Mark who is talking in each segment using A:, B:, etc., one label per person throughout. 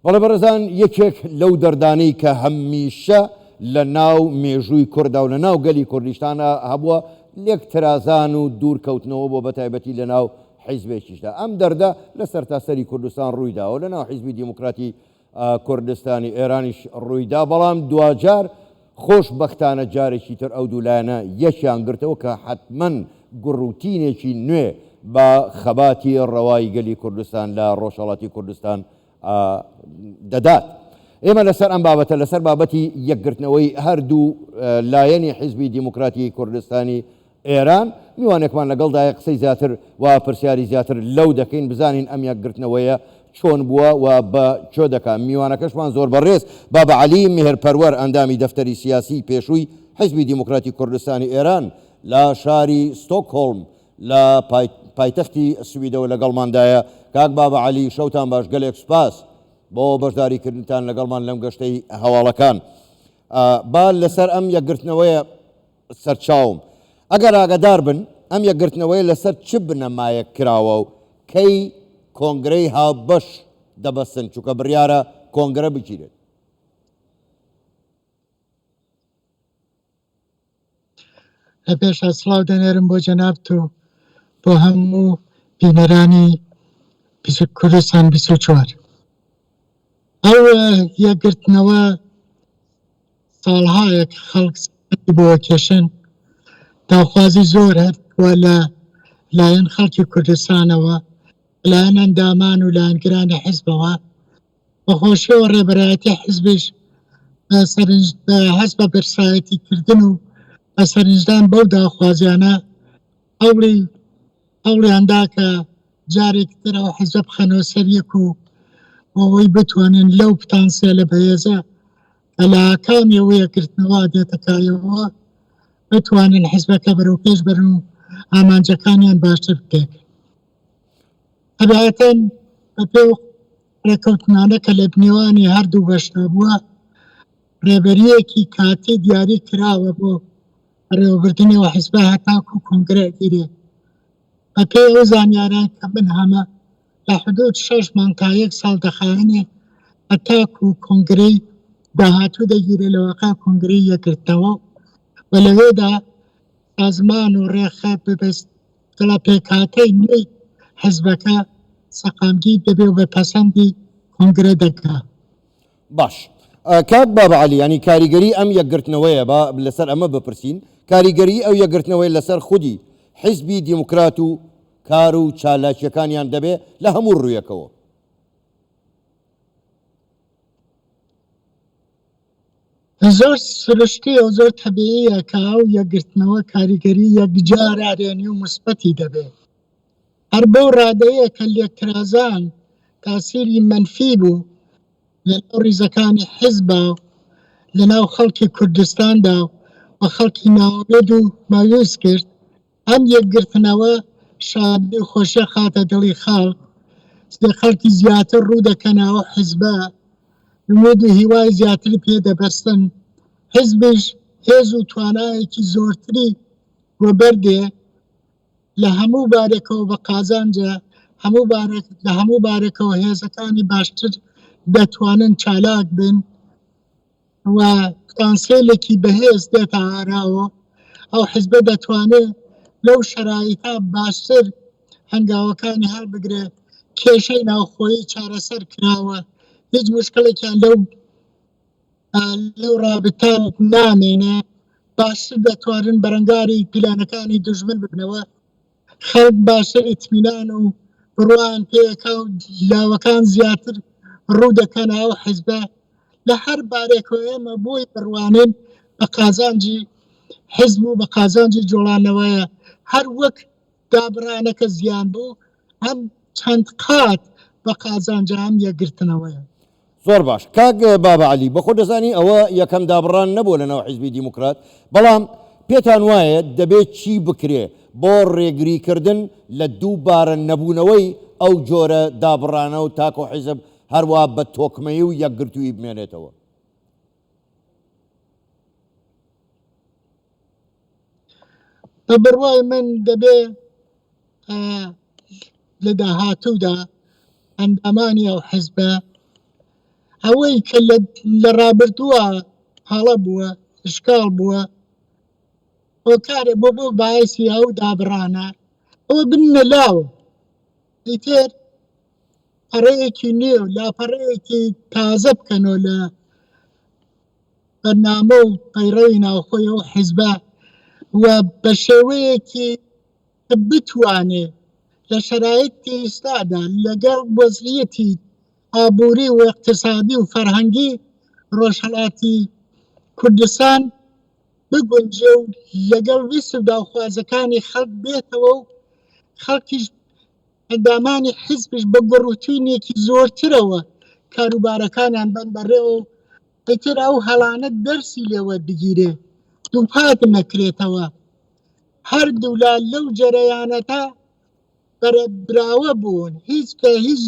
A: بەڵێ بەڕێزان یەکێک لەو دەردانەی کە هەمیشە لە ناو مێژووی کووردا و لە ناو گەلی کوردستانە هەبووە لێک ترازان و دوورکەوتنەوە بۆ بەتایبەتی لە ناو حیزبێکیشدا ئەم دەردە لە سەرتاسەری کوردستان ڕوویداوە لە ناو حیزبی دیموکراتی کوردستانی ئێرانیش ڕوویدا بەڵام دوجار خۆشبەختانە جارێکی تر ئەو دوولایەنە یەکیان گرتەوە کە حتمەن گوڕوتینێکی نوێ بە خەباتی ڕەوای گەلی کوردستان لە ڕۆژهەڵاتی کوردستان دەدات. ئێمە لەسەر ئەم بابەتە لەسەر بابەتی یەکگرتنەوەی هەردوو لایەنی حیزبی دیموکراتی کوردستانی ئێران میوانێکمان لەگەڵدایە قسەی زیاتر و پرسیاری زیاتر لەو دەکەین بزانین ئەم یەکگرتنەوەیە چۆن بووە و بە چۆ دەکات. میوانەکەشمان زۆر بەڕێز بابە عەلی میهرپەروەر ئەندامی دەفتەری سیاسی پێشووی حیزبی دیموکراتی کوردستانی ئێران لە شاری ستۆکهۆڵم لە پایتەختی سویدەوە لەگەڵماندایە. کاک بابە عەلی شەوتان باش، گەلێک سوپاس بۆ بەشداریکردنتان لەگەڵمان لەم گەشتەی هەواڵەکان. با لەسەر ئەم یەکگرتنەوەیە سەرچاوم ئەگەر ئاگادار بن ئەم یەکگرتنەوەی لەسەر چ بنەمایە کراوە و کەی کۆنگرەی هاوبەش دەبەستن چونکە بڕیارە کۆنگرە بگیرێت؟
B: لە پێشە سڵاو دەنێرم بۆ جەنابت و بۆ هەموو بینەرانی کوردستان 24. ئەو یەکگرتنەوە ساڵهایەک خەڵک بۆ کێشن داوخوازی زۆر هەبووە لە لایەن خەڵکی کوردستانەوە، لایەن ئەندامان و لایەنگرانی حیزبەوە، بەخۆشیەوە ڕێبەرایەتی حیزبیش هەست بە برسایەتیکردن و بە سەرنجدان بەو داوخوازیانە هەوڵیاندا کە جارێک ترەوە حیزب بخەنەوە سەر یەک و ئەوەی بتوانن لەو پتانسیێلە بەهێزە کە لە ئاکامیەوە یەکگرتنەوە دێتەکایەوە بتوانن حیزبەکە بەرەو پێش بەرن و ئامانجەکانیان باشتر بکەن. تەبیعەتەن بەپێ ڕێکەوتنانە کە لە بنێوانی هەردوو بەشدا بووە، ڕێبەریەکی کاتی دیاری کراوە بۆ ڕێوەبردنەوە حیزبە هەتاکو کۆنگرە گیرێ. بەپێ ئەو زانیاران کە من هەمە لە حدود 6 مانگ تا 1 ساڵ دەخایەنێ هەتاکو کۆنگرەی داهاتوو دەگیرێت لەوەقا کۆنگرەی یەکگرتنەوە و لەوێدا سازمان و ڕێخە ببەست دڵە پێکاتەی نوێی حیزبەکە سەقامگی دەبێ و بە پەسەندی کۆنگرە دەکا.
A: باش کاک بابە عەلی، ینی کاریگەری ئەم یەکگرتنەوەیە با لەسەر ئەمە بپرسین، کاریگەری ئەو یەکگرتنەوەی لەسەر خودی حیزبی دیموکرات و کار و چالاکیەکانیان دەبێ لە هەموو ڕوویەکەوە.
B: زۆر سروشتی و زۆر تەبیعیە کە ئەو یەکگرتنەوە کاریگەری یەکجار ئارێنی و مثبەتی دەبێت. هەر بەو ڕادەیە کە لێکترازان تاسیری منفی بوو لەناو ڕیزەکانی حیزبە لەناو خەڵکی کوردستاندا و خەڵکی ناوەمێد و مایوس کرد، ئەم یەکگرتنەوە شادی و خۆشیە خاتە دڵی خەڵکی زیاتر ڕوو دەکەنەوە حیزبە، ومێد و هیوای زیاتری پێدەبەستن، حیزبیش هێز و توانایەکی زۆرتری وەبەردێ لە هەموو بارێکەوە بە قازانجە لە هەموو بارێکەوە هێزەکانی باشتر دەتوانن چالاک بن و پتانسیێلێکی بەهێز دێتە ئاراوە. ئەو حیزبە دەتوانێت لەو شەرایطە باشتر هەنگاوەکانی هەڵبگرێ، کێشەی ناوخۆیی چارەسەر کراوە، هیچ مشکلێکیان لەو ڕابطان نامێنێ، باشتر دەتوانن بەرەنگاری پلانەکانی دژمن ببنەوە، خەڵک باشتر ئیتمینان و بڕوان پێەکە و لاوەکان زیاتر ڕوو دەکەنەوە حیزبە لە هەر بارێکەوە. ئێمە بۆی بڕوانین بە قازانجی حیزب و بە قازانجی جوڵانەوەیە، هەر وەک دابرانەکە زیان بوو هەم چەند قات بە قازانجە هەم یەکگرتنەوەیە.
A: زۆر باش کاک بابە عەلی، بەخۆ دەزانی ئەوە یەکەم دابڕان نەبووە لەناو حیزبی دیموکرات، بەڵام پێتان وایە دەبێت چی بکرێ بۆ ڕێگریکردن لە دووبارە نەبوونەوەی ئەو جۆرە دابڕانە و تاکۆ حیزب هەروە بە تۆکمەی و یەکگرتووی بمێنێتەوە؟
B: بە بڕوای من دەبێ لە داهاتوودا ئەندامانی ئەو حیزبە ئەوەی کە لە ڕابردووە هەڵە بووە شکاڵ بووە هۆکارێ بۆ باعسی ئەو دابڕانە ئەوە بنە لاوە ئیتر پەڕەیەکی نێو لاپەڕەیەکی تازە بکەنەوە لە بەرنامە و پەیڕەوی ناوخۆی ئەو حیزبە و بە شێوەیەکی بتوانێ لە شەرایطی ئێستادا لەگەڵ وەزعیەتی ئابووری و اقتصادی و فەرهەنگی ڕۆژهەڵاتی کوردستان بگونجێ و لەگەڵ ویست و داوخوازەکانی خەڵک بێتەوە و خەڵکیش ئەندامانی حیزبش بە گەڕوتوینێکی زۆرترەوە کاروبارەکانیان بەن بەڕێوە و ئیتر ئەو هەڵانە دەرسی لێوە بگیرێ دووپات نەکرێتەوە هەردوو لەو جەرەیانەتا بەرەبراوە بوون هیچ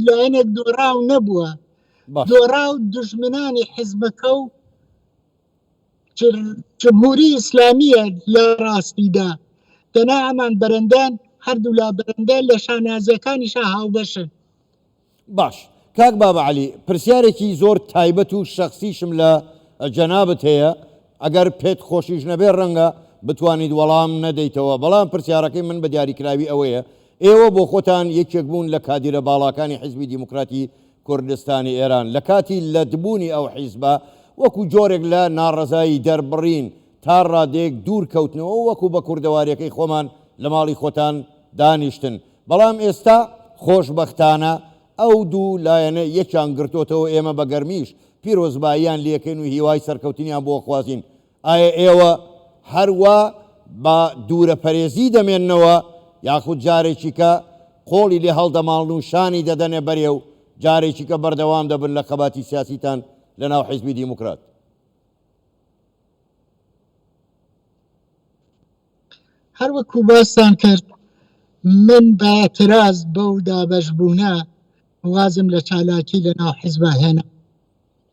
B: لایەنێک دۆڕاو نەبووە دۆڕاو دژمنانی حیزبەکە و جمهوری ئیسلامیە لە ڕاستیدا دەنا ئەمان بەرەندان هەردوو لا بەرەندان لە شانازەکانیشا هاوبەشن.
A: باش کاک بابە عەلی پرسیارێکی زۆر تایبەت و شەخسیشم لە جەنابەت هەیە ئەگەر پێت خۆشیش نەبێ ڕەنگە بتوانیت وەڵام نەدەیتەوە بەڵام پرسیارەکەی من بە دیاریکراوی ئەوەیە ئێوە بۆ خۆتان یەکێک بوون لە کادیرە باڵاکانی حیزبی دیموکراتی کوردستانی ئێران لە کاتی لەدبوونی ئەو حیزبە وەکو جۆرێک لە ناڕەزایی دەربڕین تا ڕادێک دوور کەوتنەوە وەکو بە کوردەواریەکەی خۆمان لە ماڵی خۆتان دانیشتن بەڵام ئێستا خۆشبەختانە ئەو دوو لایەنە یەکیان گرتوتەوە ئێمە بە گەرمیش پیرۆزباییان لێکەین و هیوای سەرکەوتنیان بۆ خوازین ئایا ئێوە هەروە بە دوورە پەرێزی دەمێننەوە یاخود جارێکی کە قۆڵی لێ هەڵدەماڵن و شانی دەدەنێ بەرێ و جارێکی کە بەردەوام دەبن لە قەباتی سیاسیتان لە ناو حیزبی دیموکرات؟
B: هەروەکو باستان کرد من بە ئەتراز بەو دابەشبوونە وازم لە چالاکی لە ناو حیزبە هێنا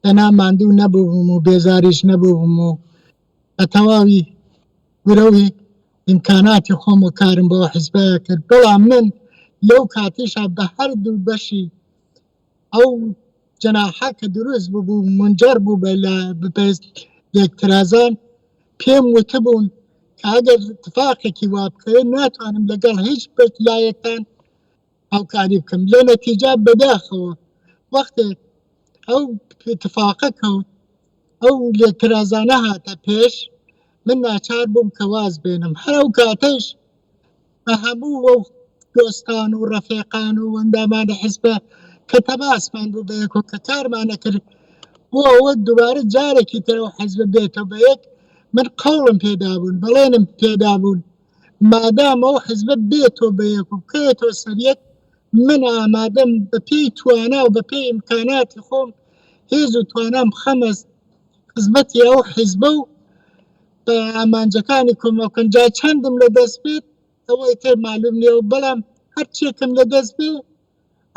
B: لەنا ماندوو نەبووبووم و بێزاریش نەبووبووم و بە تەواوی گرەوی ئیمکاناتی خۆم و کارم بۆ حیزبەیە کرد بەڵام من لەو کاتیشا بە هەردوو بەشی ئەو جەناحە کە دروست بوو منجەر بوو بە یەکترازان پێم وتبوون کە ئەگەر اتفاقێکی وا بکەوێت ناتوانم لەگەڵ هیچ لایەکان هاوکاری بکەم لە نەتیجا بەداخەوە وەختێک ئەو اتفاقە کەوت ئەو یەکترازانە هاتە پێش من ناچار بووم کە واز بێنم هەر ئەو کاتەش بە هەموو ئەو دۆستان و ڕەفیقان و ئەندامانە حیزبە کە تەماسمان بوو بە یەکۆ کە کارمانە کرد بۆ ئەوە دووبارە جارێکی ترەوە حیزبە بێتەوە بە یەک من قەوڵم پێدا بوون بەڵێنم پێدا بوون مادام ئەو حیزبە بێتەوە بە یەک و بکەوێتەوە سەریەک من ئامادەم بە پێی توانا و بە پێی ئیمکاناتی خۆم هێز و توانام خەمەست خزمەتی ئەو حیزبە و بە ئامانجەکانی کۆمەڵکن جا چەندم لە دەست بێت ئەوەی تر معلوم نییە و بەڵام هەرچێکم لە دەست بێ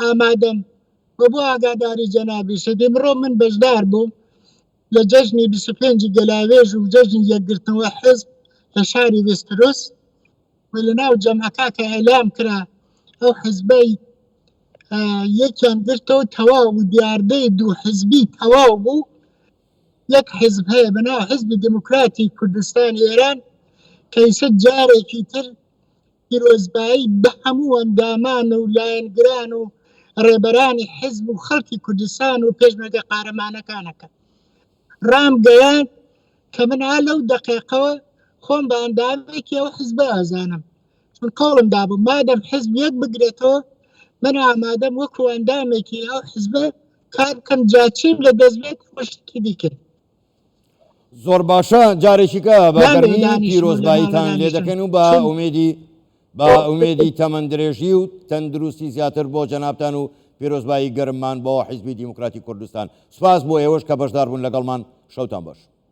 B: ئامادەم بە بۆ ئاگاداری جەنابیشە دێمڕۆ من بەشدار بووم لە جەژنی 25 گەلاوێژ و جەژنی یەکگرتنەوە حزب لە شاری وێسترۆس و لە ناو جەمعەکە کە ئەعلام کرا ئەو حیزبەی یەکیان گرتەوە تەواو و دیاردەی دوو حیزبی تەواو بوو یەک حیزب هەیە بەناو حیزبی دیموکراتی کوردستانی ئێران کە ئیسە جارێکی تر پیرۆزبایی بە هەموو ئەندامان و لایەنگران و ڕێبەرانی حیزب و خەڵکی کوردستان و پێشمەرگە قارەمانەکانەکە ڕام گەیان کە من لەو دقیقەوە خۆم بە ئەندامێکی ئەو حیزبە ئازانم چون قەوڵم دابوو مادەم حیزب یەک بگرێتەوە من ئامادەم وەکو ئەندامێکی ئەو حیزبە کار بکەم جاچیم لە دەست بێت خۆشکی دیکرد.
A: زۆر باشە جارێکیکە بە گەرمی پیرۆزباییتان لێ دەکەن و بە ئومێدی تەمەندرێژی و تەندروستی زیاتر بۆ جەنابتان و پیرۆزبایی گەرممان بۆ حیزبی دیموکراتی کوردستان سوپاس بۆ ئێوەش کە بەشدار بوون لەگەڵمان شەوتان باش.